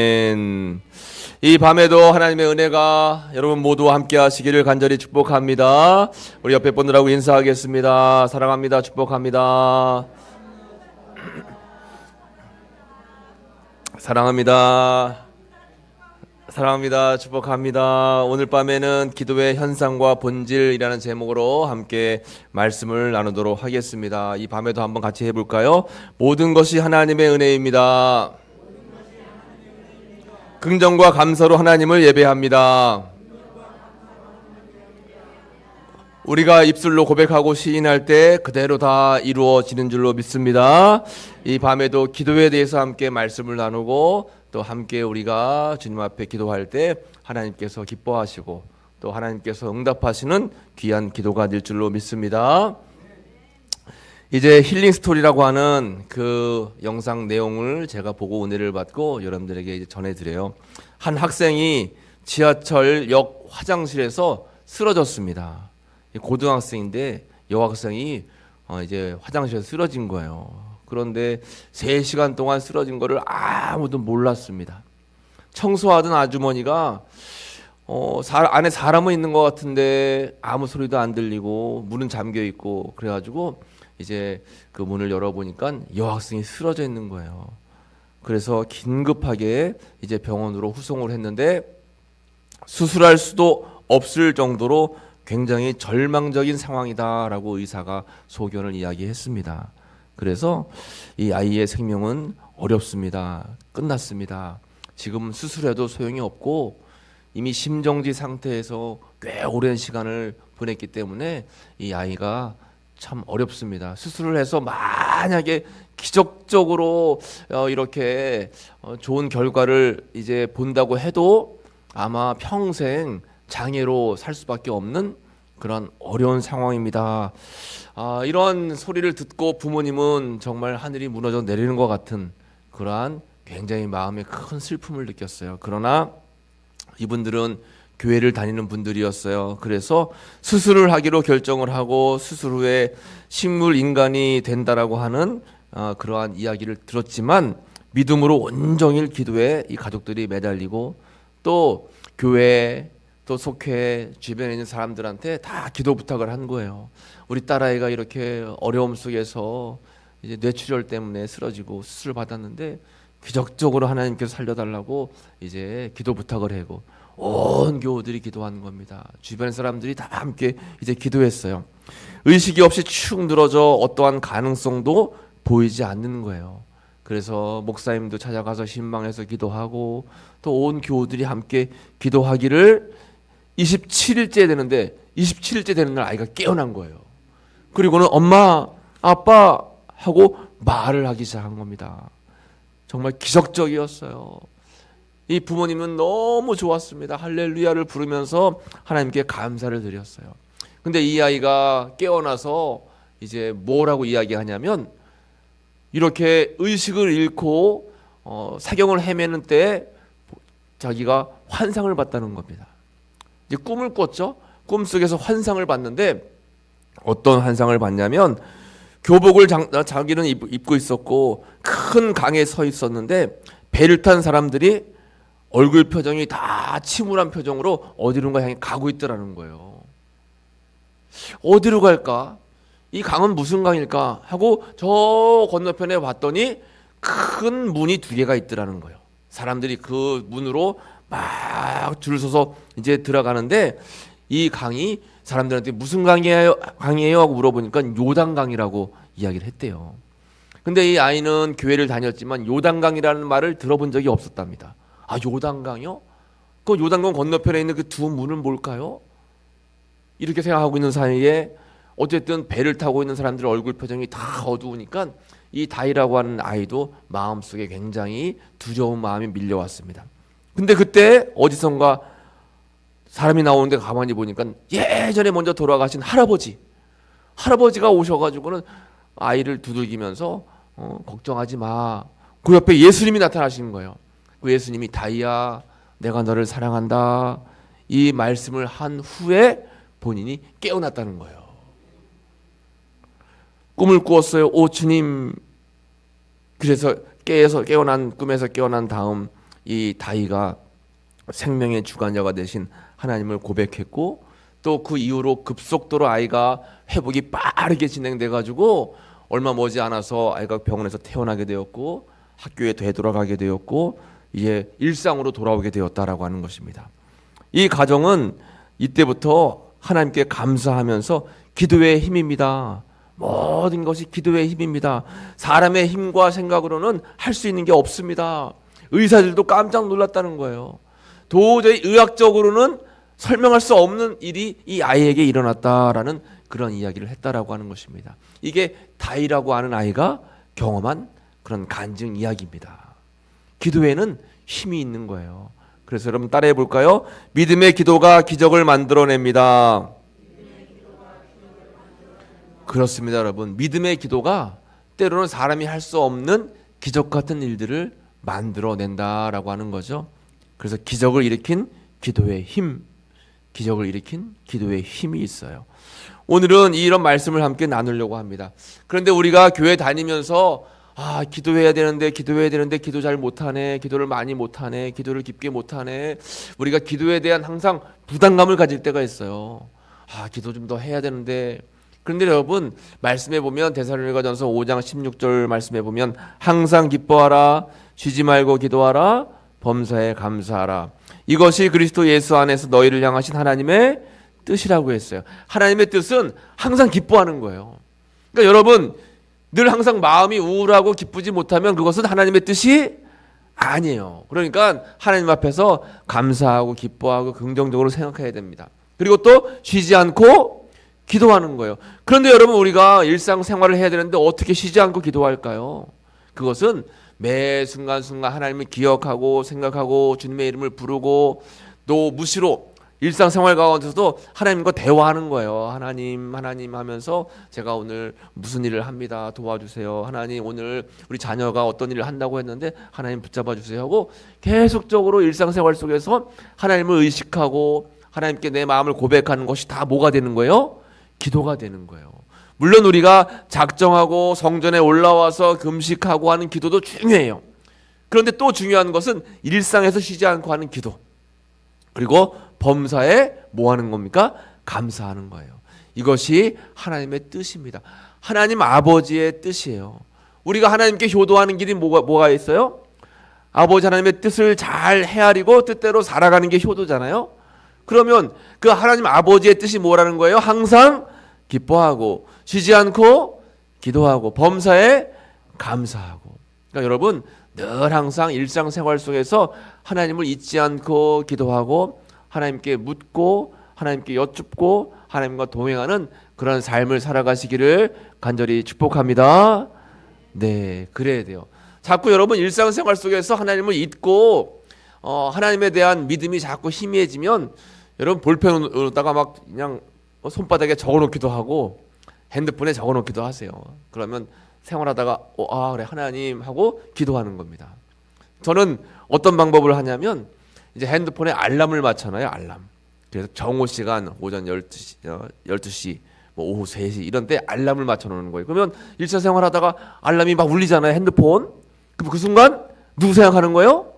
이 밤에도 하나님의 은혜가 여러분 모두와 함께 하시기를 간절히 축복합니다. 우리 옆에 분들하고 인사하겠습니다. 사랑합니다. 축복합니다. 사랑합니다. 사랑합니다. 축복합니다. 오늘 밤에는 기도의 현상과 본질이라는 제목으로 함께 말씀을 나누도록 하겠습니다. 이 밤에도 한번 같이 해볼까요? 모든 것이 하나님의 은혜입니다. 긍정과 감사로 하나님을 예배합니다. 우리가 입술로 고백하고 시인할 때 그대로 다 이루어지는 줄로 믿습니다. 이 밤에도 기도에 대해서 함께 말씀을 나누고 또 함께 우리가 주님 앞에 기도할 때 하나님께서 기뻐하시고 또 하나님께서 응답하시는 귀한 기도가 될 줄로 믿습니다. 이제 힐링 스토리라고 하는 그 영상 내용을 제가 보고 은혜를 받고 여러분들에게 이제 전해드려요. 한 학생이 지하철역 화장실에서 쓰러졌습니다. 고등학생인데 여학생이 이제 화장실에서 쓰러진 거예요. 그런데 3시간 동안 쓰러진 거를 아무도 몰랐습니다. 청소하던 아주머니가 안에 사람은 있는 것 같은데 아무 소리도 안 들리고 문은 잠겨 있고 그래가지고 이제 그 문을 열어보니까 여학생이 쓰러져 있는 거예요. 그래서 긴급하게 이제 병원으로 후송을 했는데 수술할 수도 없을 정도로 굉장히 절망적인 상황이다라고 의사가 소견을 이야기했습니다. 그래서 이 아이의 생명은 어렵습니다. 끝났습니다. 지금 수술해도 소용이 없고 이미 심정지 상태에서 꽤 오랜 시간을 보냈기 때문에 이 아이가 참 어렵습니다. 수술을 해서 만약에 기적적으로 이렇게 좋은 결과를 이제 본다고 해도 아마 평생 장애로 살 수밖에 없는 그런 어려운 상황입니다. 이런 소리를 듣고 부모님은 정말 하늘이 무너져 내리는 것 같은 그러한 굉장히 마음에 큰 슬픔을 느꼈어요. 그러나 이분들은 교회를 다니는 분들이었어요. 그래서 수술을 하기로 결정을 하고 수술 후에 식물 인간이 된다라고 하는 그러한 이야기를 들었지만 믿음으로 온종일 기도에 이 가족들이 매달리고 또 교회 또 속회 주변에 있는 사람들한테 다 기도 부탁을 한 거예요. 우리 딸아이가 이렇게 어려움 속에서 이제 뇌출혈 때문에 쓰러지고 수술을 받았는데 기적적으로 하나님께서 살려달라고 이제 기도 부탁을 하고 온 교우들이 기도하는 겁니다. 주변 사람들이 다 함께 이제 기도했어요. 의식이 없이 축 늘어져 어떠한 가능성도 보이지 않는 거예요. 그래서 목사님도 찾아가서 신방에서 기도하고 또 온 교우들이 함께 기도하기를 27일째 되는데 27일째 되는 날 아이가 깨어난 거예요. 그리고는 엄마, 아빠 하고 말을 하기 시작한 겁니다. 정말 기적적이었어요. 이 부모님은 너무 좋았습니다. 할렐루야를 부르면서 하나님께 감사를 드렸어요. 근데 이 아이가 깨어나서 이제 뭐라고 이야기하냐면 이렇게 의식을 잃고 사경을 헤매는 때 자기가 환상을 봤다는 겁니다. 이제 꿈을 꿨죠. 꿈속에서 환상을 봤는데 어떤 환상을 봤냐면 교복을 자기는 입고 있었고 큰 강에 서 있었는데 배를 탄 사람들이 얼굴 표정이 다 침울한 표정으로 어디론가 향해 가고 있더라는 거예요. 어디로 갈까? 이 강은 무슨 강일까? 하고 저 건너편에 봤더니 큰 문이 2개가 있더라는 거예요. 사람들이 그 문으로 막 줄 서서 이제 들어가는데 이 강이 사람들한테 무슨 강이에요 하고 물어보니까 요단강이라고 이야기를 했대요. 근데 이 아이는 교회를 다녔지만 요단강이라는 말을 들어본 적이 없었답니다. 요단강이요? 그 요단강 건너편에 있는 그 2 문은 뭘까요? 이렇게 생각하고 있는 사이에 어쨌든 배를 타고 있는 사람들의 얼굴 표정이 다 어두우니까 이 다이라고 하는 아이도 마음속에 굉장히 두려운 마음이 밀려왔습니다. 근데 그때 어디선가 사람이 나오는데 가만히 보니까 예전에 먼저 돌아가신 할아버지가 오셔가지고는 아이를 두들기면서 걱정하지 마. 그 옆에 예수님이 나타나시는 거예요. 그 예수님이 다이야 내가 너를 사랑한다 이 말씀을 한 후에 본인이 깨어났다는 거예요. 꿈을 꾸었어요. 오 주님. 그래서 꿈에서 깨어난 다음 이 다윗가 생명의 주관자가 되신 하나님을 고백했고 또 그 이후로 급속도로 아이가 회복이 빠르게 진행돼 가지고 얼마 머지 않아서 아이가 병원에서 퇴원하게 되었고 학교에 되돌아가게 되었고 이제 일상으로 돌아오게 되었다라고 하는 것입니다. 이 가정은 이때부터 하나님께 감사하면서 기도의 힘입니다. 모든 것이 기도의 힘입니다. 사람의 힘과 생각으로는 할 수 있는 게 없습니다. 의사들도 깜짝 놀랐다는 거예요. 도저히 의학적으로는 설명할 수 없는 일이 이 아이에게 일어났다라는 그런 이야기를 했다라고 하는 것입니다. 이게 다윗이라고 하는 아이가 경험한 그런 간증 이야기입니다. 기도에는 힘이 있는 거예요. 그래서 여러분 따라해 볼까요? 믿음의 기도가 기적을 만들어냅니다. 그렇습니다, 여러분. 믿음의 기도가 때로는 사람이 할 수 없는 기적 같은 일들을 만들어낸다라고 하는 거죠. 그래서 기적을 일으킨 기도의 힘, 기적을 일으킨 기도의 힘이 있어요. 오늘은 이런 말씀을 함께 나누려고 합니다. 그런데 우리가 교회 다니면서 기도해야 되는데 기도 잘 못하네, 기도를 많이 못하네, 기도를 깊게 못하네, 우리가 기도에 대한 항상 부담감을 가질 때가 있어요. 기도 좀 더 해야 되는데. 그런데 여러분 말씀해 보면 데살로니가전서 5장 16절 말씀해 보면 항상 기뻐하라, 쉬지 말고 기도하라, 범사에 감사하라. 이것이 그리스도 예수 안에서 너희를 향하신 하나님의 뜻이라고 했어요. 하나님의 뜻은 항상 기뻐하는 거예요. 그러니까 여러분 늘 항상 마음이 우울하고 기쁘지 못하면 그것은 하나님의 뜻이 아니에요. 그러니까 하나님 앞에서 감사하고 기뻐하고 긍정적으로 생각해야 됩니다. 그리고 또 쉬지 않고 기도하는 거예요. 그런데 여러분 우리가 일상생활을 해야 되는데 어떻게 쉬지 않고 기도할까요? 그것은 매 순간순간 하나님을 기억하고 생각하고 주님의 이름을 부르고 또 무시로 일상생활 가운데서도 하나님과 대화하는 거예요. 하나님 하면서 제가 오늘 무슨 일을 합니다. 도와주세요. 하나님 오늘 우리 자녀가 어떤 일을 한다고 했는데 하나님 붙잡아 주세요 하고 계속적으로 일상생활 속에서 하나님을 의식하고 하나님께 내 마음을 고백하는 것이 다 뭐가 되는 거예요? 기도가 되는 거예요. 물론 우리가 작정하고 성전에 올라와서 금식하고 하는 기도도 중요해요. 그런데 또 중요한 것은 일상에서 쉬지 않고 하는 기도. 그리고 범사에 뭐 하는 겁니까? 감사하는 거예요. 이것이 하나님의 뜻입니다. 하나님 아버지의 뜻이에요. 우리가 하나님께 효도하는 길이 뭐가 있어요? 아버지 하나님의 뜻을 잘 헤아리고 뜻대로 살아가는 게 효도잖아요. 그러면 그 하나님 아버지의 뜻이 뭐라는 거예요? 항상 기뻐하고 쉬지 않고 기도하고 범사에 감사하고. 그러니까 여러분 늘 항상 일상생활 속에서 하나님을 잊지 않고 기도하고 하나님께 묻고 하나님께 여쭙고 하나님과 동행하는 그런 삶을 살아가시기를 간절히 축복합니다. 네, 그래야 돼요. 자꾸 여러분 일상생활 속에서 하나님을 잊고 하나님에 대한 믿음이 자꾸 희미해지면 여러분 볼펜으로다가 막 그냥 손바닥에 적어놓기도 하고 핸드폰에 적어놓기도 하세요. 그러면 생활하다가 그래 하나님 하고 기도하는 겁니다. 저는 어떤 방법을 하냐면 이제 핸드폰에 알람을 맞춰놔요. 알람. 그래서 정오 시간 오전 12시 뭐 오후 3시 이런 때 알람을 맞춰놓는 거예요. 그러면 일상생활 하다가 알람이 막 울리잖아요. 핸드폰. 그럼 그 순간 누구 생각하는 거예요?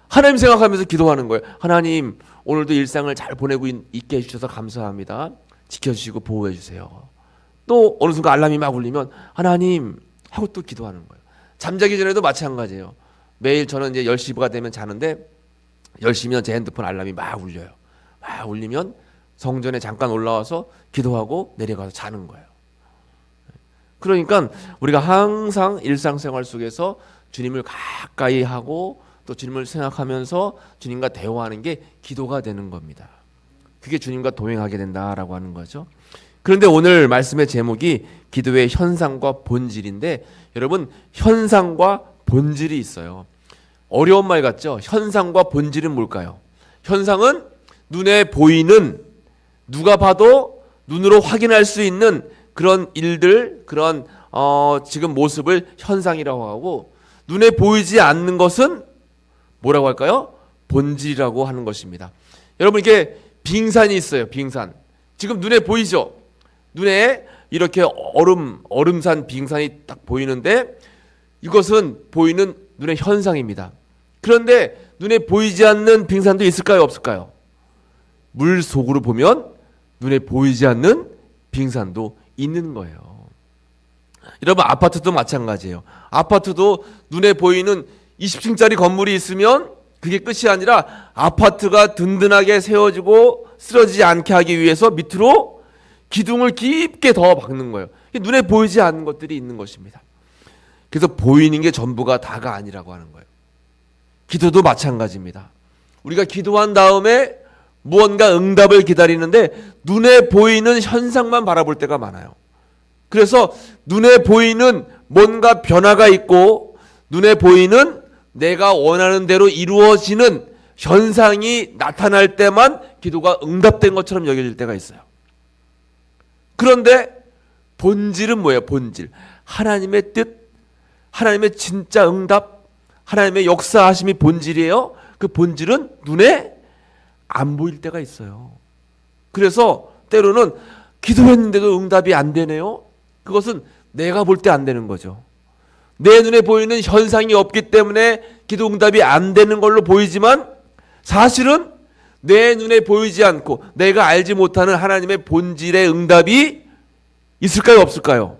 하나님 생각하면서 기도하는 거예요. 하나님 오늘도 일상을 잘 보내고 있게 해주셔서 감사합니다. 지켜주시고 보호해 주세요. 또 어느 순간 알람이 막 울리면 하나님 하고 또 기도하는 거예요. 잠자기 전에도 마찬가지예요. 매일 저는 이제 10시가 되면 자는데 10시면 제 핸드폰 알람이 막 울려요. 막 울리면 성전에 잠깐 올라와서 기도하고 내려가서 자는 거예요. 그러니까 우리가 항상 일상생활 속에서 주님을 가까이 하고 또 주님을 생각하면서 주님과 대화하는 게 기도가 되는 겁니다. 그게 주님과 동행하게 된다라고 하는 거죠. 그런데 오늘 말씀의 제목이 기도의 현상과 본질인데 여러분 현상과 본질이 있어요. 어려운 말 같죠? 현상과 본질은 뭘까요? 현상은 눈에 보이는 누가 봐도 눈으로 확인할 수 있는 그런 일들, 그런 지금 모습을 현상이라고 하고 눈에 보이지 않는 것은 뭐라고 할까요? 본질이라고 하는 것입니다. 여러분 이게 빙산이 있어요. 빙산. 지금 눈에 보이죠? 눈에 이렇게 얼음산 빙산이 딱 보이는데 이것은 보이는 눈의 현상입니다. 그런데 눈에 보이지 않는 빙산도 있을까요? 없을까요? 물 속으로 보면 눈에 보이지 않는 빙산도 있는 거예요. 여러분, 아파트도 마찬가지예요. 아파트도 눈에 보이는 20층짜리 건물이 있으면 그게 끝이 아니라 아파트가 든든하게 세워지고 쓰러지지 않게 하기 위해서 밑으로 기둥을 깊게 더 박는 거예요. 눈에 보이지 않는 것들이 있는 것입니다. 그래서 보이는 게 전부가 다가 아니라고 하는 거예요. 기도도 마찬가지입니다. 우리가 기도한 다음에 무언가 응답을 기다리는데 눈에 보이는 현상만 바라볼 때가 많아요. 그래서 눈에 보이는 뭔가 변화가 있고 눈에 보이는 내가 원하는 대로 이루어지는 현상이 나타날 때만 기도가 응답된 것처럼 여겨질 때가 있어요. 그런데 본질은 뭐예요? 본질. 하나님의 뜻, 하나님의 진짜 응답, 하나님의 역사하심이 본질이에요. 그 본질은 눈에 안 보일 때가 있어요. 그래서 때로는 기도했는데도 응답이 안 되네요. 그것은 내가 볼 때 안 되는 거죠. 내 눈에 보이는 현상이 없기 때문에 기도 응답이 안 되는 걸로 보이지만 사실은 내 눈에 보이지 않고 내가 알지 못하는 하나님의 본질의 응답이 있을까요? 없을까요?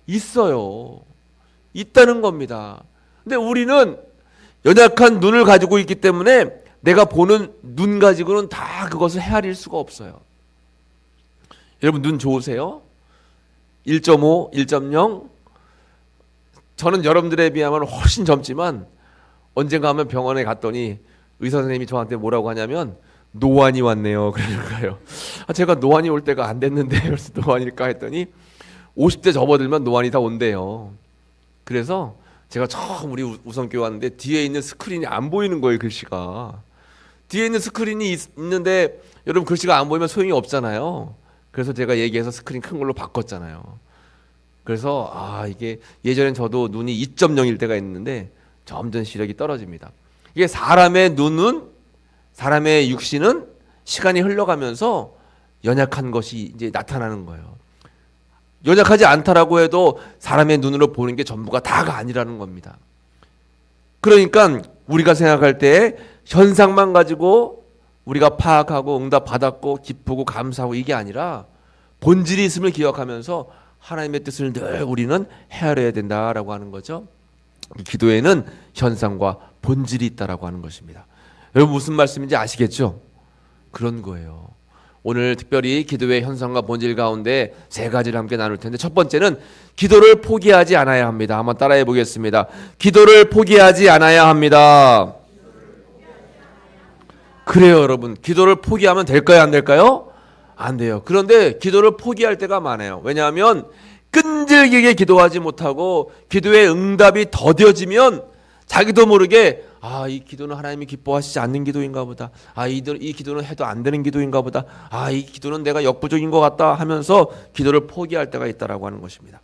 있어요. 있다는 겁니다. 근데 우리는 연약한 눈을 가지고 있기 때문에 내가 보는 눈 가지고는 다 그것을 헤아릴 수가 없어요. 여러분, 눈 좋으세요? 1.5, 1.0? 저는 여러분들에 비하면 훨씬 젊지만 언젠가 하면 병원에 갔더니 의사 선생님이 저한테 뭐라고 하냐면 노안이 왔네요. 그러니까요. 제가 노안이 올 때가 안 됐는데 그래서 노안일까 했더니 50대 접어들면 노안이 다 온대요. 그래서 제가 처음 우리 우선교회 왔는데 뒤에 있는 스크린이 안 보이는 거예요. 글씨가. 뒤에 있는 스크린이 있는데 여러분 글씨가 안 보이면 소용이 없잖아요. 그래서 제가 얘기해서 스크린 큰 걸로 바꿨잖아요. 그래서 이게 예전엔 저도 눈이 2.0일 때가 있는데 점점 시력이 떨어집니다. 이게 사람의 눈은, 사람의 육신은 시간이 흘러가면서 연약한 것이 이제 나타나는 거예요. 연약하지 않다라고 해도 사람의 눈으로 보는 게 전부가 다가 아니라는 겁니다. 그러니까 우리가 생각할 때 현상만 가지고 우리가 파악하고 응답 받았고 기쁘고 감사하고 이게 아니라 본질이 있음을 기억하면서 하나님의 뜻을 늘 우리는 헤아려야 된다라고 하는 거죠. 기도에는 현상과 본질이 있다라고 하는 것입니다. 여러분, 무슨 말씀인지 아시겠죠? 그런 거예요. 오늘 특별히 기도의 현상과 본질 가운데 세 가지를 함께 나눌 텐데, 첫 번째는 기도를 포기하지 않아야 합니다. 한번 따라해 보겠습니다. 기도를 포기하지 않아야 합니다. 그래요, 여러분. 기도를 포기하면 될까요, 안 될까요? 안 돼요. 그런데 기도를 포기할 때가 많아요. 왜냐하면 끈질기게 기도하지 못하고 기도의 응답이 더뎌지면 자기도 모르게 이 기도는 하나님이 기뻐하시지 않는 기도인가 보다. 이 기도는 해도 안 되는 기도인가 보다. 이 기도는 내가 역부족인 것 같다 하면서 기도를 포기할 때가 있다라고 하는 것입니다.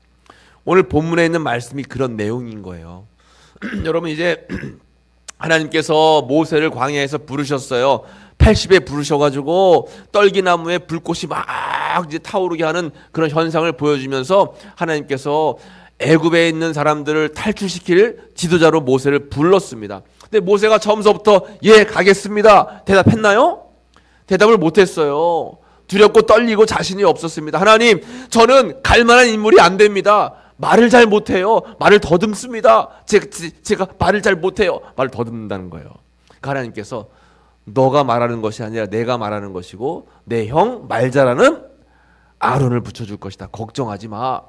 오늘 본문에 있는 말씀이 그런 내용인 거예요. 여러분, 이제 하나님께서 모세를 광야에서 부르셨어요. 80에 부르셔가지고 떨기나무에 불꽃이 막 이제 타오르게 하는 그런 현상을 보여주면서 하나님께서 애굽에 있는 사람들을 탈출시킬 지도자로 모세를 불렀습니다. 근데 모세가 처음서부터 예, 가겠습니다 대답했나요? 대답을 못했어요. 두렵고 떨리고 자신이 없었습니다. 하나님, 저는 갈 만한 인물이 안 됩니다. 말을 잘 못해요. 말을 더듬습니다. 제가 말을 잘 못해요. 말을 더듬는다는 거예요. 하나님께서 너가 말하는 것이 아니라 내가 말하는 것이고 내 형 말 잘하는 아론을 붙여줄 것이다. 걱정하지 마.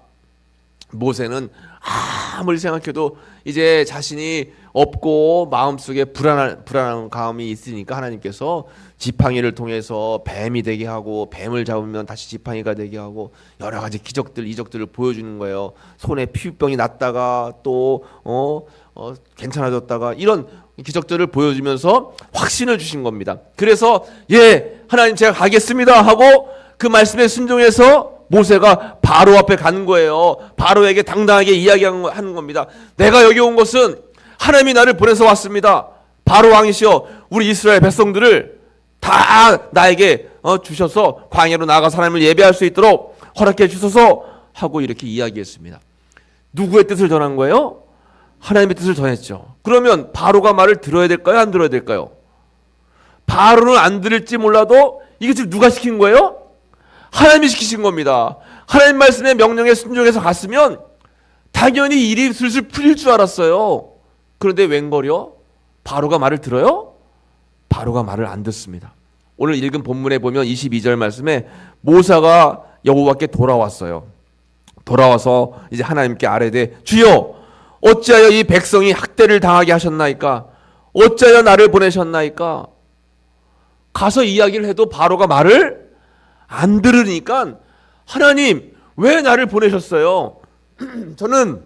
모세는 아무리 생각해도 이제 자신이 없고 마음속에 불안한 감이 있으니까 하나님께서 지팡이를 통해서 뱀이 되게 하고 뱀을 잡으면 다시 지팡이가 되게 하고 여러 가지 기적들, 이적들을 보여주는 거예요. 손에 피부병이 났다가 또 괜찮아졌다가 이런 기적들을 보여주면서 확신을 주신 겁니다. 그래서 예, 하나님 제가 가겠습니다 하고 그 말씀에 순종해서 모세가 바로 앞에 가는 거예요. 바로에게 당당하게 이야기하는 겁니다. 내가 여기 온 것은 하나님이 나를 보내서 왔습니다. 바로 왕이시여, 우리 이스라엘 백성들을 다 나에게 주셔서 광야로 나아가 하나님을 예배할 수 있도록 허락해 주셔서 하고 이렇게 이야기했습니다. 누구의 뜻을 전한 거예요? 하나님의 뜻을 전했죠. 그러면 바로가 말을 들어야 될까요? 안 들어야 될까요? 바로는 안 들을지 몰라도 이게 지금 누가 시킨 거예요? 하나님이 시키신 겁니다. 하나님 말씀의 명령에 순종해서 갔으면 당연히 일이 슬슬 풀릴 줄 알았어요. 그런데 웬걸요? 바로가 말을 들어요? 바로가 말을 안 듣습니다. 오늘 읽은 본문에 보면 22절 말씀에 모세가 여호와께 돌아왔어요. 돌아와서 이제 하나님께 아뢰되 주여 어찌하여 이 백성이 학대를 당하게 하셨나이까? 어찌하여 나를 보내셨나이까? 가서 이야기를 해도 바로가 말을 안 들으니까 하나님 왜 나를 보내셨어요? 저는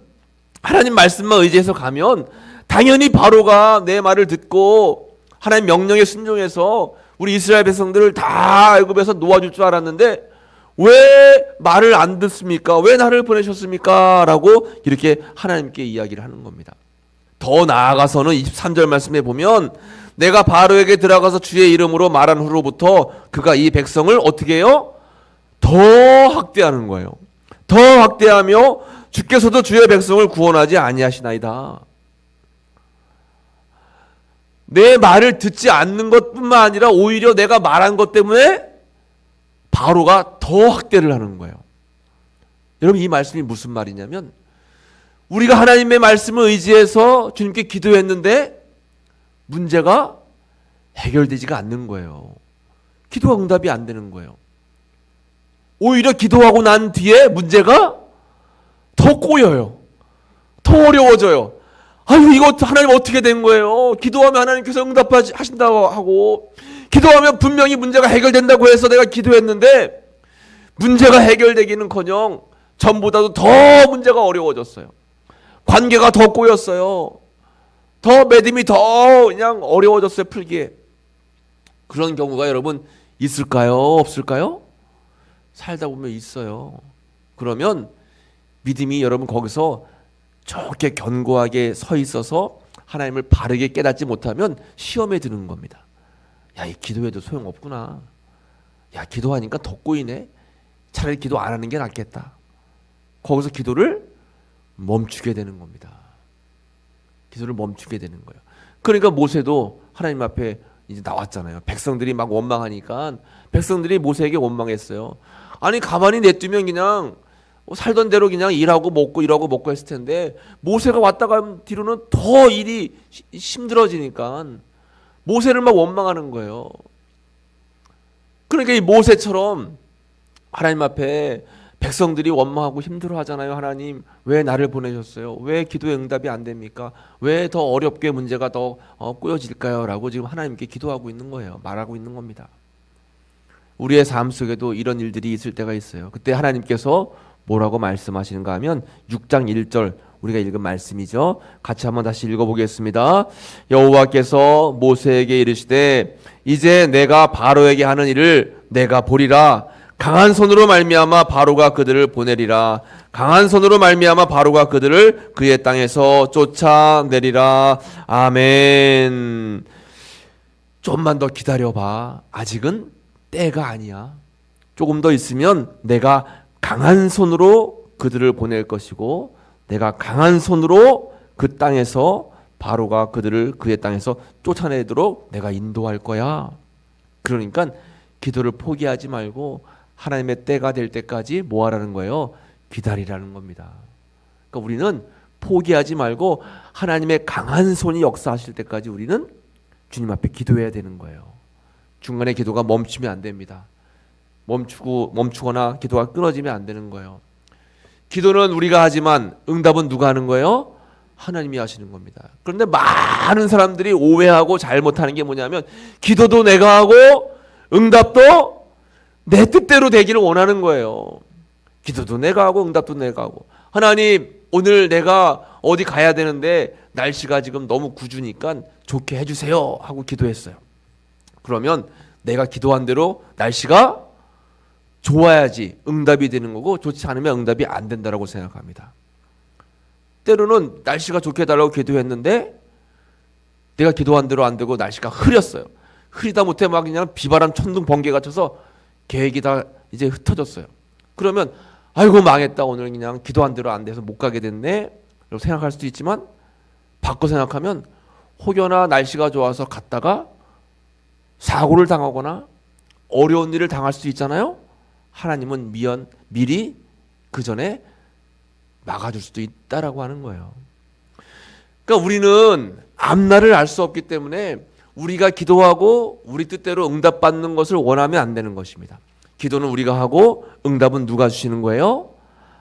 하나님 말씀만 의지해서 가면 당연히 바로가 내 말을 듣고 하나님 명령에 순종해서 우리 이스라엘 백성들을 다 애굽에서 놓아줄 줄 알았는데 왜 말을 안 듣습니까? 왜 나를 보내셨습니까? 라고 이렇게 하나님께 이야기를 하는 겁니다. 더 나아가서는 23절 말씀에 보면 내가 바로에게 들어가서 주의 이름으로 말한 후로부터 그가 이 백성을 어떻게 해요? 더 학대하는 거예요. 더 학대하며 주께서도 주의 백성을 구원하지 아니하시나이다. 내 말을 듣지 않는 것뿐만 아니라 오히려 내가 말한 것 때문에 바로가 더 학대를 하는 거예요. 여러분 이 말씀이 무슨 말이냐면 우리가 하나님의 말씀을 의지해서 주님께 기도했는데 문제가 해결되지가 않는 거예요. 기도가 응답이 안 되는 거예요. 오히려 기도하고 난 뒤에 문제가 더 꼬여요. 더 어려워져요. 아유 이거 하나님 어떻게 된 거예요? 기도하면 하나님께서 응답하신다고 하고 기도하면 분명히 문제가 해결된다고 해서 내가 기도했는데 문제가 해결되기는커녕 전보다도 더 문제가 어려워졌어요. 관계가 더 꼬였어요. 더 믿음이 더 그냥 어려워졌어요. 풀기에. 그런 경우가 여러분 있을까요? 없을까요? 살다 보면 있어요. 그러면 믿음이 여러분 거기서 좋게 견고하게 서 있어서 하나님을 바르게 깨닫지 못하면 시험에 드는 겁니다. 야, 이 기도해도 소용없구나. 야, 기도하니까 더 꼬이네. 차라리 기도 안 하는 게 낫겠다. 거기서 기도를 멈추게 되는 겁니다. 기도를 멈추게 되는 거예요. 그러니까 모세도 하나님 앞에 이제 나왔잖아요. 백성들이 막 원망하니까 백성들이 모세에게 원망했어요. 아니 가만히 냅두면 그냥 살던 대로 그냥 일하고 먹고 했을 텐데 모세가 왔다가 뒤로는 더 일이 힘들어지니까 모세를 막 원망하는 거예요. 그러니까 이 모세처럼 하나님 앞에 백성들이 원망하고 힘들어하잖아요. 하나님 왜 나를 보내셨어요? 왜 기도의 응답이 안 됩니까? 왜 더 어렵게 문제가 더 꼬여질까요? 라고 지금 하나님께 기도하고 있는 거예요. 말하고 있는 겁니다. 우리의 삶 속에도 이런 일들이 있을 때가 있어요. 그때 하나님께서 뭐라고 말씀하시는가 하면 6장 1절 우리가 읽은 말씀이죠. 같이 한번 다시 읽어보겠습니다. 여호와께서 모세에게 이르시되 이제 내가 바로에게 하는 일을 내가 보리라. 강한 손으로 말미암아 바로가 그들을 보내리라. 강한 손으로 말미암아 바로가 그들을 그의 땅에서 쫓아내리라. 아멘. 좀만 더 기다려봐. 아직은 때가 아니야. 조금 더 있으면 내가 강한 손으로 그들을 보낼 것이고 내가 강한 손으로 그 땅에서 바로가 그들을 그의 땅에서 쫓아내도록 내가 인도할 거야. 그러니까 기도를 포기하지 말고 하나님의 때가 될 때까지 뭐 하라는 거예요? 기다리라는 겁니다. 그러니까 우리는 포기하지 말고 하나님의 강한 손이 역사하실 때까지 우리는 주님 앞에 기도해야 되는 거예요. 중간에 기도가 멈추면 안 됩니다. 멈추거나 기도가 끊어지면 안 되는 거예요. 기도는 우리가 하지만 응답은 누가 하는 거예요? 하나님이 하시는 겁니다. 그런데 많은 사람들이 오해하고 잘못하는 게 뭐냐면 기도도 내가 하고 응답도 내 뜻대로 되기를 원하는 거예요. 기도도 내가 하고 응답도 내가 하고 하나님 오늘 내가 어디 가야 되는데 날씨가 지금 너무 궂으니까 좋게 해주세요 하고 기도했어요. 그러면 내가 기도한 대로 날씨가 좋아야지 응답이 되는 거고 좋지 않으면 응답이 안 된다고 생각합니다. 때로는 날씨가 좋게 해달라고 기도했는데 내가 기도한 대로 안 되고 날씨가 흐렸어요. 흐리다 못해 막 그냥 비바람 천둥 번개가 쳐서 계획이 다 이제 흩어졌어요. 그러면 아이고 망했다. 오늘 그냥 기도한 대로 안 돼서 못 가게 됐네 라고 생각할 수도 있지만 바꿔 생각하면 혹여나 날씨가 좋아서 갔다가 사고를 당하거나 어려운 일을 당할 수 있잖아요. 하나님은 미리 그 전에 막아줄 수도 있다라고 하는 거예요. 그러니까 우리는 앞날을 알 수 없기 때문에 우리가 기도하고 우리 뜻대로 응답받는 것을 원하면 안 되는 것입니다. 기도는 우리가 하고 응답은 누가 주시는 거예요?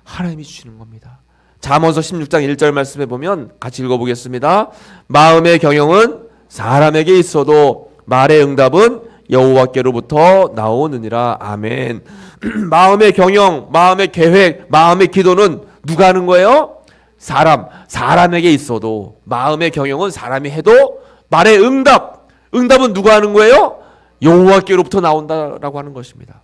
하나님이 주시는 겁니다. 잠언서 16장 1절 말씀해 보면 같이 읽어보겠습니다. 마음의 경영은 사람에게 있어도 말의 응답은 여호와께로부터 나오느니라. 아멘. 마음의 경영, 마음의 계획, 마음의 기도는 누가 하는 거예요? 사람에게 있어도 마음의 경영은 사람이 해도 말의 응답은 누가 하는 거예요? 여호와께로부터 나온다라고 하는 것입니다.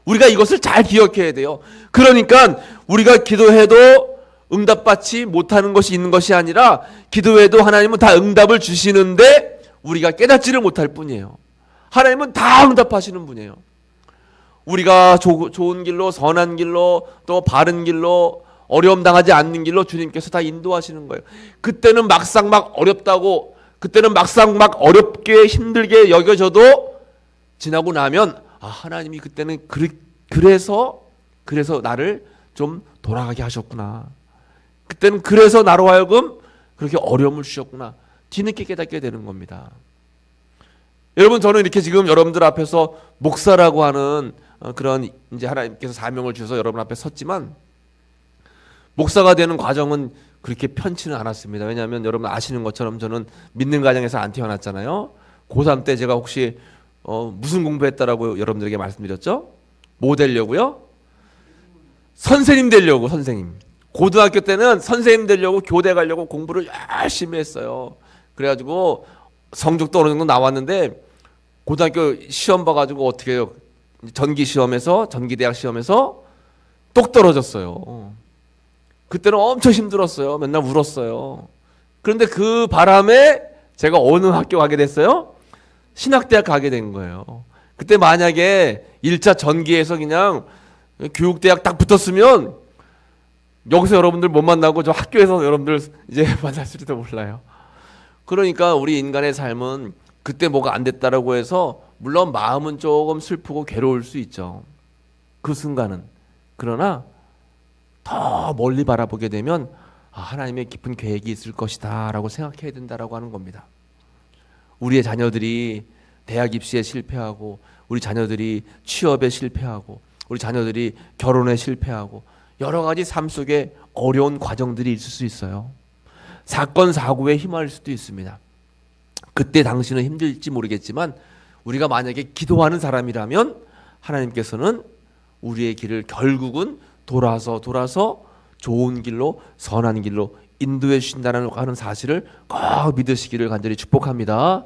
우리가 이것을 잘 기억해야 돼요. 그러니까 우리가 기도해도 응답받지 못하는 것이 있는 것이 아니라 기도해도 하나님은 다 응답을 주시는데 우리가 깨닫지를 못할 뿐이에요. 하나님은 다 응답하시는 분이에요. 우리가 좋은 길로, 선한 길로, 또 바른 길로, 어려움 당하지 않는 길로 주님께서 다 인도하시는 거예요. 그때는 막상 막 어렵다고, 그때는 막상 막 어렵게 힘들게 여겨져도 지나고 나면 하나님이 그때는 그래서 나를 좀 돌아가게 하셨구나. 그때는 그래서 나로 하여금 그렇게 어려움을 주셨구나. 뒤늦게 깨닫게 되는 겁니다. 여러분, 저는 이렇게 지금 여러분들 앞에서 목사라고 하는 그런 이제 하나님께서 사명을 주셔서 여러분 앞에 섰지만 목사가 되는 과정은 그렇게 편치는 않았습니다. 왜냐하면 여러분 아시는 것처럼 저는 믿는 가정에서 안 태어났잖아요. 고3 때 제가 혹시 무슨 공부했다라고 여러분들에게 말씀드렸죠? 뭐 되려고요? 선생님 되려고. 선생님. 고등학교 때는 선생님 되려고 교대 가려고 공부를 열심히 했어요. 그래가지고 성적도 어느 정도 나왔는데 고등학교 시험 봐가지고 어떻게 해요? 전기대학 시험에서 똑 떨어졌어요. 그때는 엄청 힘들었어요. 맨날 울었어요. 그런데 그 바람에 제가 어느 학교 가게 됐어요? 신학대학 가게 된 거예요. 그때 만약에 1차 전기에서 그냥 교육대학 딱 붙었으면 여기서 여러분들 못 만나고 저 학교에서 여러분들 이제 만났을지도 몰라요. 그러니까 우리 인간의 삶은 그때 뭐가 안 됐다라고 해서 물론 마음은 조금 슬프고 괴로울 수 있죠. 그 순간은. 그러나 더 멀리 바라보게 되면 하나님의 깊은 계획이 있을 것이다 라고 생각해야 된다라고 하는 겁니다. 우리의 자녀들이 대학 입시에 실패하고 우리 자녀들이 취업에 실패하고 우리 자녀들이 결혼에 실패하고 여러 가지 삶 속에 어려운 과정들이 있을 수 있어요. 사건 사고에 휘말릴 수도 있습니다. 그때 당신은 힘들지 모르겠지만 우리가 만약에 기도하는 사람이라면 하나님께서는 우리의 길을 결국은 돌아서 좋은 길로, 선한 길로 인도해 주신다는 하는 사실을 꼭 믿으시기를 간절히 축복합니다.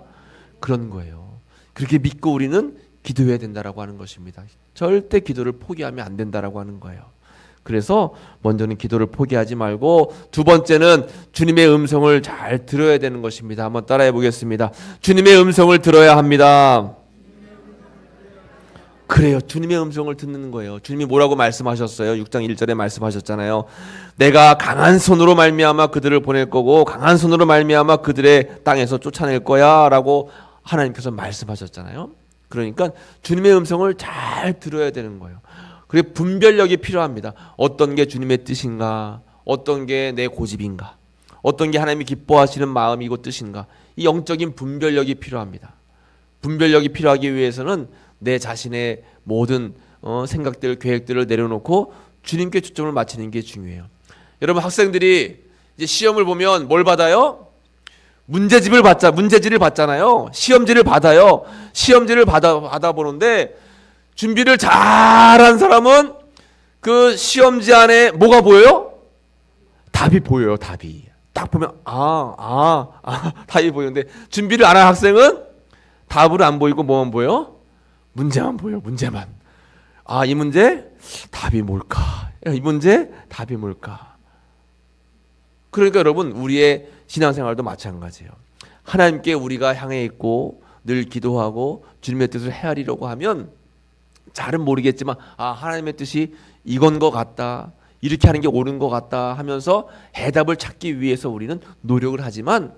그런 거예요. 그렇게 믿고 우리는 기도해야 된다라고 하는 것입니다. 절대 기도를 포기하면 안 된다라고 하는 거예요. 그래서 먼저는 기도를 포기하지 말고 두 번째는 주님의 음성을 잘 들어야 되는 것입니다. 한번 따라해 보겠습니다. 주님의 음성을 들어야 합니다. 그래요. 주님의 음성을 듣는 거예요. 주님이 뭐라고 말씀하셨어요? 6장 1절에 말씀하셨잖아요. 내가 강한 손으로 말미암아 그들을 보낼 거고 강한 손으로 말미암아 그들의 땅에서 쫓아낼 거야 라고 하나님께서 말씀하셨잖아요. 그러니까 주님의 음성을 잘 들어야 되는 거예요. 그리고 분별력이 필요합니다. 어떤 게 주님의 뜻인가, 어떤 게 내 고집인가, 어떤 게 하나님이 기뻐하시는 마음이고 뜻인가, 이 영적인 분별력이 필요합니다. 분별력이 필요하기 위해서는 내 자신의 모든 생각들, 계획들을 내려놓고 주님께 초점을 맞추는 게 중요해요. 여러분, 학생들이 이제 시험을 보면 뭘 받아요? 문제지를 받잖아요. 시험지를 받아요. 시험지를 받아보는데 준비를 잘한 사람은 그 시험지 안에 뭐가 보여요? 답이 보여요. 답이. 딱 보면 답이 보이는데 준비를 안 한 학생은 답을 안 보이고 뭐만 보여? 문제만 보여. 문제만. 이 문제 답이 뭘까? 이 문제 답이 뭘까? 그러니까 여러분, 우리의 신앙생활도 마찬가지예요. 하나님께 우리가 향해 있고 늘 기도하고 주님의 뜻을 헤아리려고 하면 잘은 모르겠지만 하나님의 뜻이 이건 것 같다, 이렇게 하는 게 옳은 것 같다 하면서 해답을 찾기 위해서 우리는 노력을 하지만,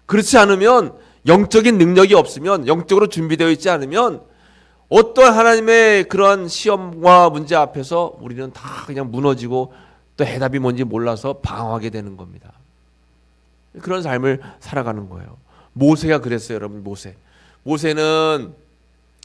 그렇지 않으면, 영적인 능력이 없으면, 영적으로 준비되어 있지 않으면 어떤 하나님의 그런 시험과 문제 앞에서 우리는 다 그냥 무너지고 또 해답이 뭔지 몰라서 방황하게 되는 겁니다. 그런 삶을 살아가는 거예요. 모세가 그랬어요, 여러분. 모세는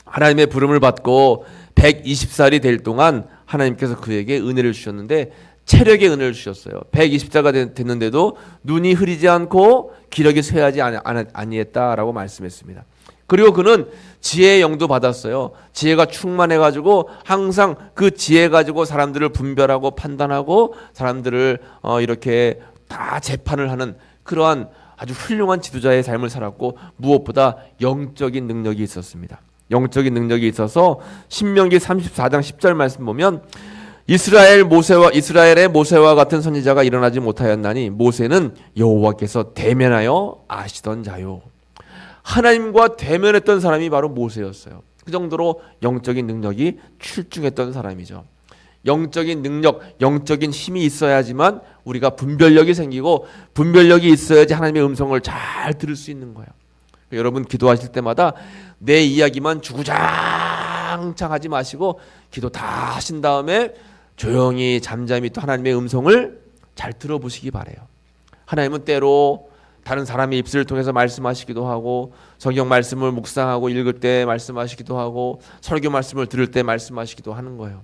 하나님의 부름을 받고 120살이 될 동안 하나님께서 그에게 은혜를 주셨는데, 체력의 은혜를 주셨어요. 120살가 됐는데도 눈이 흐리지 않고 기력이 쇠하지 아니했다라고 말씀했습니다. 그리고 그는 지혜의 영도 받았어요. 지혜가 충만해가지고 항상 그 지혜 가지고 사람들을 분별하고 판단하고 사람들을 이렇게 다 재판을 하는 그러한 아주 훌륭한 지도자의 삶을 살았고, 무엇보다 영적인 능력이 있었습니다. 영적인 능력이 있어서 신명기 34장 10절 말씀 보면, 이스라엘의 모세와 같은 선지자가 일어나지 못하였나니 모세는 여호와께서 대면하여 아시던 자요. 하나님과 대면했던 사람이 바로 모세였어요. 그 정도로 영적인 능력이 출중했던 사람이죠. 영적인 능력, 영적인 힘이 있어야지만 우리가 분별력이 생기고, 분별력이 있어야지 하나님의 음성을 잘 들을 수 있는 거예요. 여러분 기도하실 때마다 내 이야기만 주구장창 하지 마시고 기도 다 하신 다음에 조용히 잠잠히 또 하나님의 음성을 잘 들어보시기 바라요. 하나님은 때로 다른 사람의 입술을 통해서 말씀하시기도 하고, 성경 말씀을 묵상하고 읽을 때 말씀하시기도 하고, 설교 말씀을 들을 때 말씀하시기도 하는 거예요.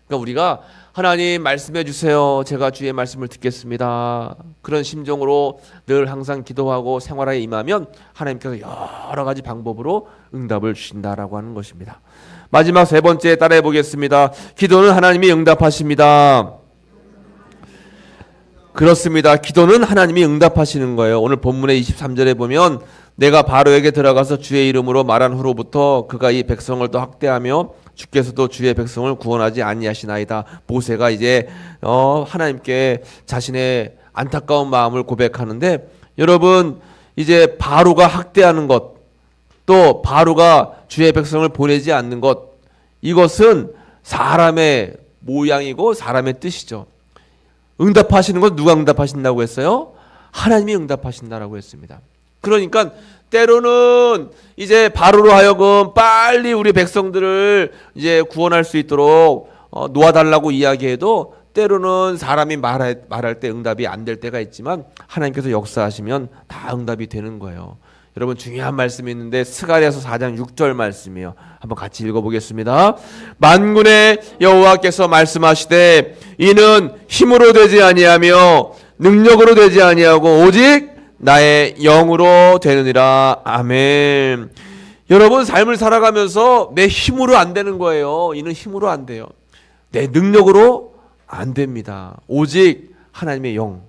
그러니까 우리가 하나님 말씀해 주세요, 제가 주의 말씀을 듣겠습니다, 그런 심정으로 늘 항상 기도하고 생활에 임하면 하나님께서 여러 가지 방법으로 응답을 주신다라고 하는 것입니다. 마지막 세 번째 따라해 보겠습니다. 기도는 하나님이 응답하십니다. 그렇습니다. 기도는 하나님이 응답하시는 거예요. 오늘 본문의 23절에 보면, 내가 바로에게 들어가서 주의 이름으로 말한 후로부터 그가 이 백성을 또 학대하며 주께서도 주의 백성을 구원하지 아니하시나이다. 모세가 이제 하나님께 자신의 안타까운 마음을 고백하는데, 여러분 이제 바로가 학대하는 것, 또 바로가 주의 백성을 보내지 않는 것, 이것은 사람의 모양이고 사람의 뜻이죠. 응답하시는 건 누가 응답하신다고 했어요? 하나님이 응답하신다라고 했습니다. 그러니까 때로는 이제 바로로 하여금 빨리 우리 백성들을 이제 구원할 수 있도록 놓아달라고 이야기해도, 때로는 사람이 말할 때 응답이 안 될 때가 있지만 하나님께서 역사하시면 다 응답이 되는 거예요. 여러분 중요한 말씀이 있는데, 스가랴서 4장 6절 말씀이에요. 한번 같이 읽어보겠습니다. 만군의 여호와께서 말씀하시되 이는 힘으로 되지 아니하며 능력으로 되지 아니하고 오직 나의 영으로 되느니라. 아멘. 여러분 삶을 살아가면서 내 힘으로 안 되는 거예요. 이는 힘으로 안 돼요. 내 능력으로 안 됩니다. 오직 하나님의 영,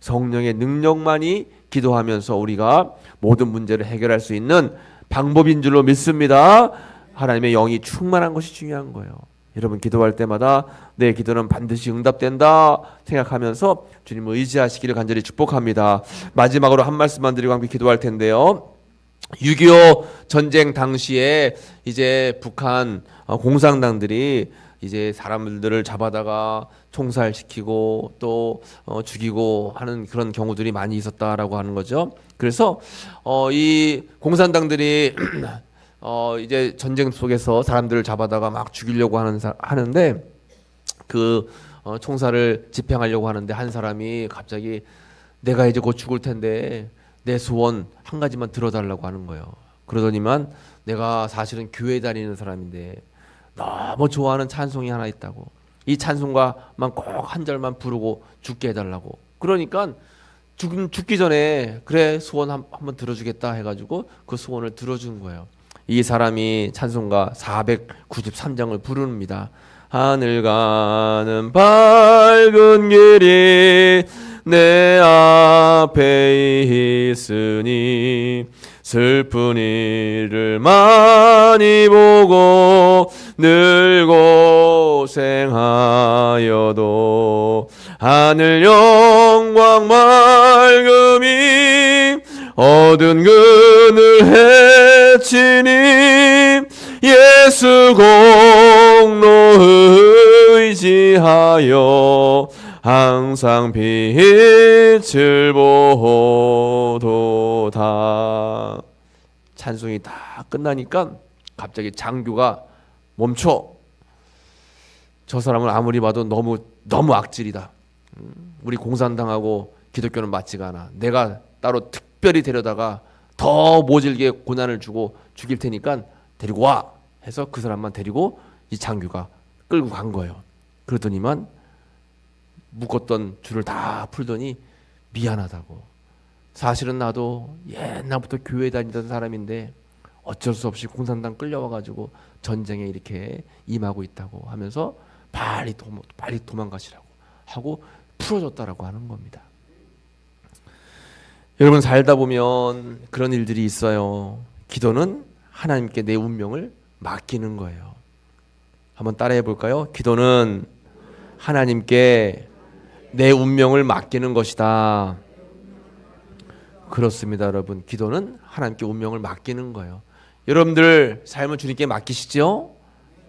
성령의 능력만이 기도하면서 우리가 모든 문제를 해결할 수 있는 방법인 줄로 믿습니다. 하나님의 영이 충만한 것이 중요한 거예요. 여러분 기도할 때마다 내 기도는 반드시 응답된다 생각하면서 주님을 의지하시기를 간절히 축복합니다. 마지막으로 한 말씀만 드리고 함께 기도할 텐데요. 6.25 전쟁 당시에 이제 북한 공산당들이 이제 사람들을 잡아다가 총살시키고 또 죽이고 하는 그런 경우들이 많이 있었다라고 하는 거죠. 그래서 이 공산당들이 이제 전쟁 속에서 사람들을 잡아다가 막 죽이려고 하는데 그 총살을 집행하려고 하는데 한 사람이 갑자기 내가 이제 곧 죽을 텐데 내 소원 한 가지만 들어달라고 하는 거예요. 그러더니만 내가 사실은 교회 다니는 사람인데 너무 좋아하는 찬송이 하나 있다고, 이 찬송가만 꼭 한 절만 부르고 죽게 해달라고. 그러니까 죽기 전에 그래 소원 한번 들어주겠다 해가지고 그 소원을 들어준 거예요. 이 사람이 찬송가 493장을 부릅니다. 하늘 가는 밝은 길이 내 앞에 있으니 슬픈 일을 많이 보고 늘 고생하여도 하늘 영광 맑음이 어두운 그늘 해치니 예수 공로 의지하여 항상 빛을 보도다. 찬송이 다 끝나니까 갑자기 장교가 멈춰. 저 사람을 아무리 봐도 너무 악질이다. 우리 공산당하고 기독교는 맞지가 않아. 내가 따로 특별히 데려다가 더 모질게 고난을 주고 죽일 테니까 데리고 와 해서 그 사람만 데리고 이 장교가 끌고 간 거예요. 그러더니만 묶었던 줄을 다 풀더니 미안하다고. 사실은 나도 옛날부터 교회 다니던 사람인데 어쩔 수 없이 공산당 끌려와가지고 전쟁에 이렇게 임하고 있다고 하면서 빨리 도망가시라고 하고 풀어줬다라고 하는 겁니다. 여러분, 살다 보면 그런 일들이 있어요. 기도는 하나님께 내 운명을 맡기는 거예요. 한번 따라해 볼까요? 기도는 하나님께 내 운명을 맡기는 것이다. 그렇습니다, 여러분. 기도는 하나님께 운명을 맡기는 거예요. 여러분들 삶을 주님께 맡기시죠?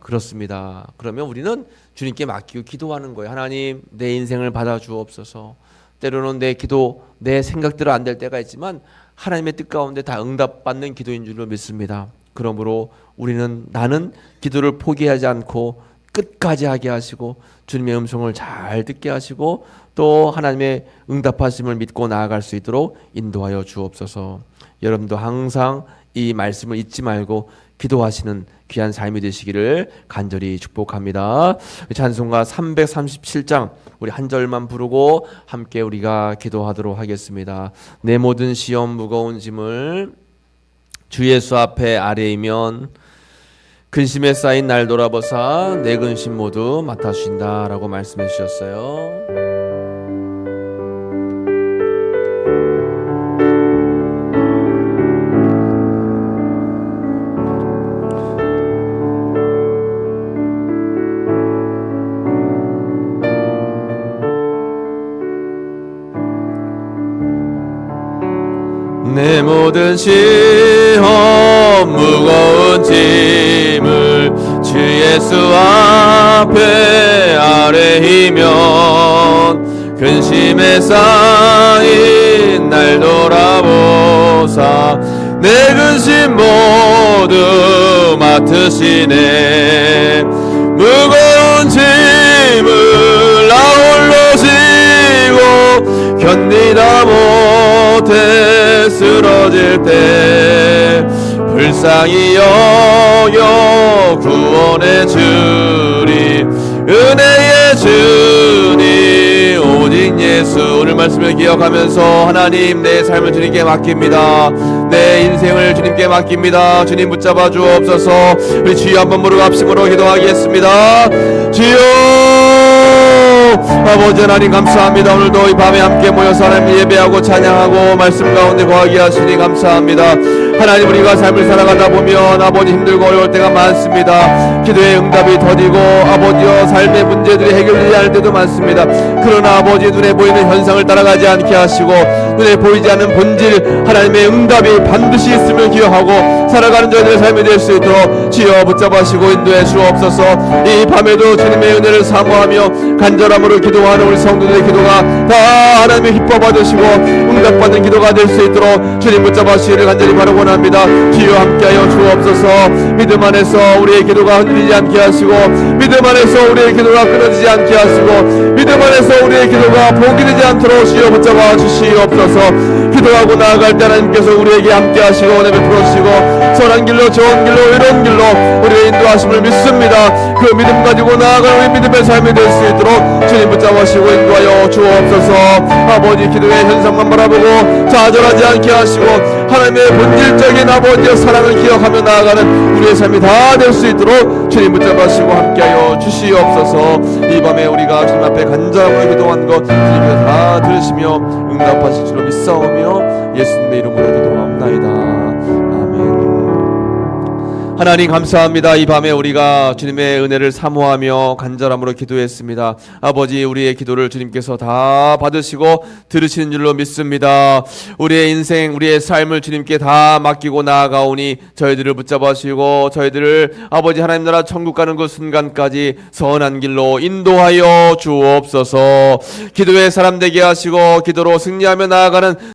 그렇습니다. 그러면 우리는 주님께 맡기고 기도하는 거예요. 하나님, 내 인생을 받아주옵소서. 때로는 내 기도, 내 생각대로 안 될 때가 있지만 하나님의 뜻 가운데 다 응답받는 기도인 줄로 믿습니다. 그러므로 나는 기도를 포기하지 않고 끝까지 하게 하시고 주님의 음성을 잘 듣게 하시고 또 하나님의 응답하심을 믿고 나아갈 수 있도록 인도하여 주옵소서. 여러분도 항상 이 말씀을 잊지 말고 기도하시는 귀한 삶이 되시기를 간절히 축복합니다. 찬송가 337장 우리 한 절만 부르고 함께 우리가 기도하도록 하겠습니다. 내 모든 시험 무거운 짐을 주 예수 앞에 아뢰이면 근심에 쌓인 날 돌아보사 내 근심 모두 맡아주신다 라고 말씀해 주셨어요. 내 모든 시험 무거운 짐을 주 예수 앞에 아뢰이면 근심에 쌓인 날 돌아보사 내 근심 모두 맡으시네. 무거운 짐을 나 홀로 지고 견디다 못해 쓰러질 때 불쌍히 여겨 구원해 주리. 은혜의 주님 오직 예수. 오늘 말씀을 기억하면서 하나님, 내 삶을 주님께 맡깁니다. 내 인생을 주님께 맡깁니다. 주님 붙잡아 주옵소서. 우리 주여 한번 부르고 합심으로 기도하겠습니다. 주여 아버지 하나님 감사합니다. 오늘도 이 밤에 함께 모여서 하나님 예배하고 찬양하고 말씀 가운데 거하게 하시니 감사합니다. 하나님, 우리가 삶을 살아가다 보면 아버지 힘들고 어려울 때가 많습니다. 기도의 응답이 더디고 아버지여 삶의 문제들이 해결되지 않을 때도 많습니다. 그러나 아버지 눈에 보이는 현상을 따라가지 않게 하시고 눈에 보이지 않는 본질 하나님의 응답이 반드시 있음을 기억하고 살아가는 저희들의 삶이 될 수 있도록 주여 붙잡아시고 인도해 주옵소서. 이 밤에도 주님의 은혜를 사모하며 간절함으로 기도하는 우리 성도들의 기도가 다 하나님의 기뻐 받으시고 응답받는 기도가 될 수 있도록 주님 붙잡아시기를 간절히 바라고 합니다. 주여 함께하여 주옵소서. 믿음 안에서 우리의 기도가 흔들리지 않게 하시고 믿음 안에서 우리의 기도가 끊어지지 않게 하시고 믿음 안에서 우리의 기도가 포기되지 않도록 주여 붙잡아 주시옵소서. 기도하고 나아갈 때 하나님께서 우리에게 함께 하시고 은혜 베풀어 주시고 선한 길로 좋은 길로 의로운 길로 우리의 인도하심을 믿습니다. 그 믿음 가지고 나아갈 우리 믿음의 삶이 될 수 있도록 주님 붙잡으시고 인도하여 주옵소서. 아버지, 기도의 현상만 바라보고 좌절하지 않게 하시고 하나님의 본질적인 아버지의 사랑을 기억하며 나아가는 우리의 삶이 다 될 수 있도록 주님 붙잡으시고 함께하여 주시옵소서. 이 밤에 우리가 주님 앞에 간절함으로 기도한 것 주님께서 다 들으시며 응답하실 줄로 믿사오며 예수님의 이름으로 기도합나이다. 아멘. 하나님 감사합니다. 이 밤에 우리가 주님의 은혜를 사모하며 간절함으로 기도했습니다. 아버지, 우리의 기도를 주님께서 다 받으시고 들으시는 줄로 믿습니다. 우리의 인생, 우리의 삶을 주님께 다 맡기고 나아가오니 저희들을 붙잡아주시고 저희들을 아버지 하나님 나라 천국 가는 그 순간까지 선한 길로 인도하여 주옵소서. 기도의 사람 되게 하시고 기도로 승리하며 나아가는